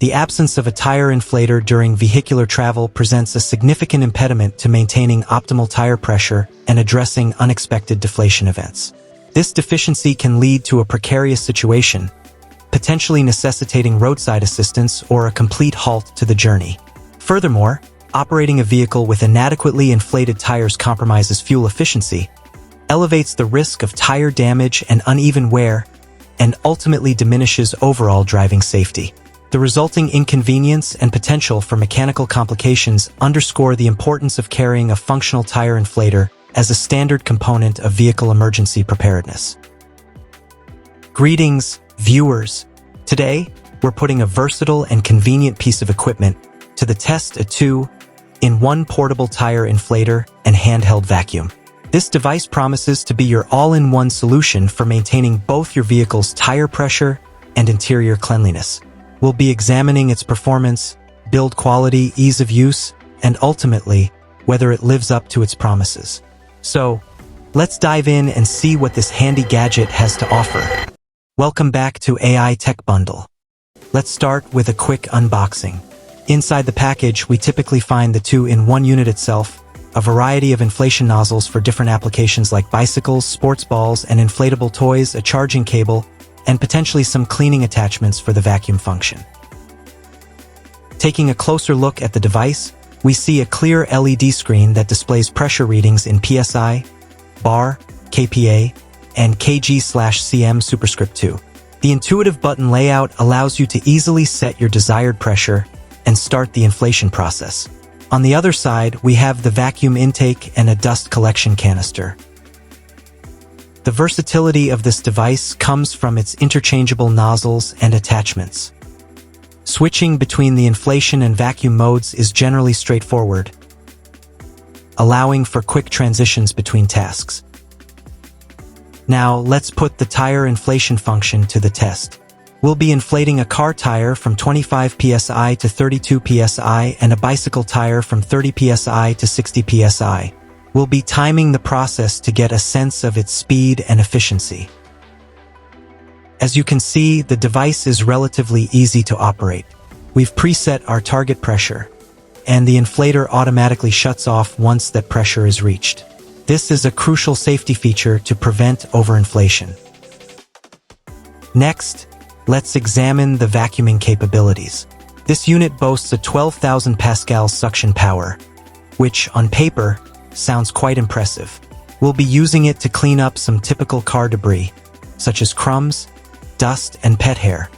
The absence of a tire inflator during vehicular travel presents a significant impediment to maintaining optimal tire pressure and addressing unexpected deflation events. This deficiency can lead to a precarious situation, potentially necessitating roadside assistance or a complete halt to the journey. Furthermore, operating a vehicle with inadequately inflated tires compromises fuel efficiency, elevates the risk of tire damage and uneven wear, and ultimately diminishes overall driving safety. The resulting inconvenience and potential for mechanical complications underscore the importance of carrying a functional tire inflator as a standard component of vehicle emergency preparedness. Greetings, viewers. Today, we're putting a versatile and convenient piece of equipment to the test: a 2-in-1 portable tire inflator and handheld vacuum. This device promises to be your all-in-one solution for maintaining both your vehicle's tire pressure and interior cleanliness. We'll be examining its performance, build quality, ease of use, and ultimately, whether it lives up to its promises. So, let's dive in and see what this handy gadget has to offer. Welcome back to AI Tech Bundle. Let's start with a quick unboxing. Inside the package, we typically find the 2-in-1 unit itself, a variety of inflation nozzles for different applications like bicycles, sports balls, and inflatable toys, a charging cable, and potentially some cleaning attachments for the vacuum function. Taking a closer look at the device, we see a clear LED screen that displays pressure readings in PSI, bar, kPa, and kg/cm superscript 2. The intuitive button layout allows you to easily set your desired pressure and start the inflation process. On the other side, we have the vacuum intake and a dust collection canister. The versatility of this device comes from its interchangeable nozzles and attachments. Switching between the inflation and vacuum modes is generally straightforward, allowing for quick transitions between tasks. Now, let's put the tire inflation function to the test. We'll be inflating a car tire from 25 psi to 32 psi and a bicycle tire from 30 psi to 60 psi. We'll be timing the process to get a sense of its speed and efficiency. As you can see, the device is relatively easy to operate. We've preset our target pressure, and the inflator automatically shuts off once that pressure is reached. This is a crucial safety feature to prevent overinflation. Next, let's examine the vacuuming capabilities. This unit boasts a 12,000 pascal suction power, which, on paper, sounds quite impressive. We'll be using it to clean up some typical car debris, such as crumbs, dust, and pet hair.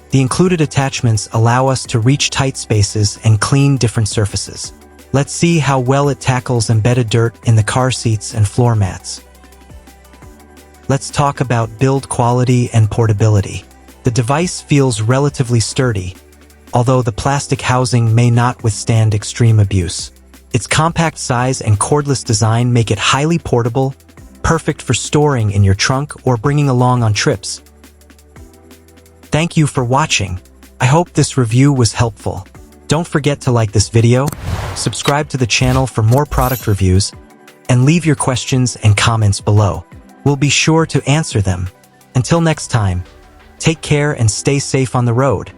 The included attachments allow us to reach tight spaces and clean different surfaces. Let's see how well it tackles embedded dirt in the car seats and floor mats. Let's talk about build quality and portability. The device feels relatively sturdy, although the plastic housing may not withstand extreme abuse. Its compact size and cordless design make it highly portable, perfect for storing in your trunk or bringing along on trips. Thank you for watching. I hope this review was helpful. Don't forget to like this video, subscribe to the channel for more product reviews, and leave your questions and comments below. We'll be sure to answer them. Until next time, take care and stay safe on the road.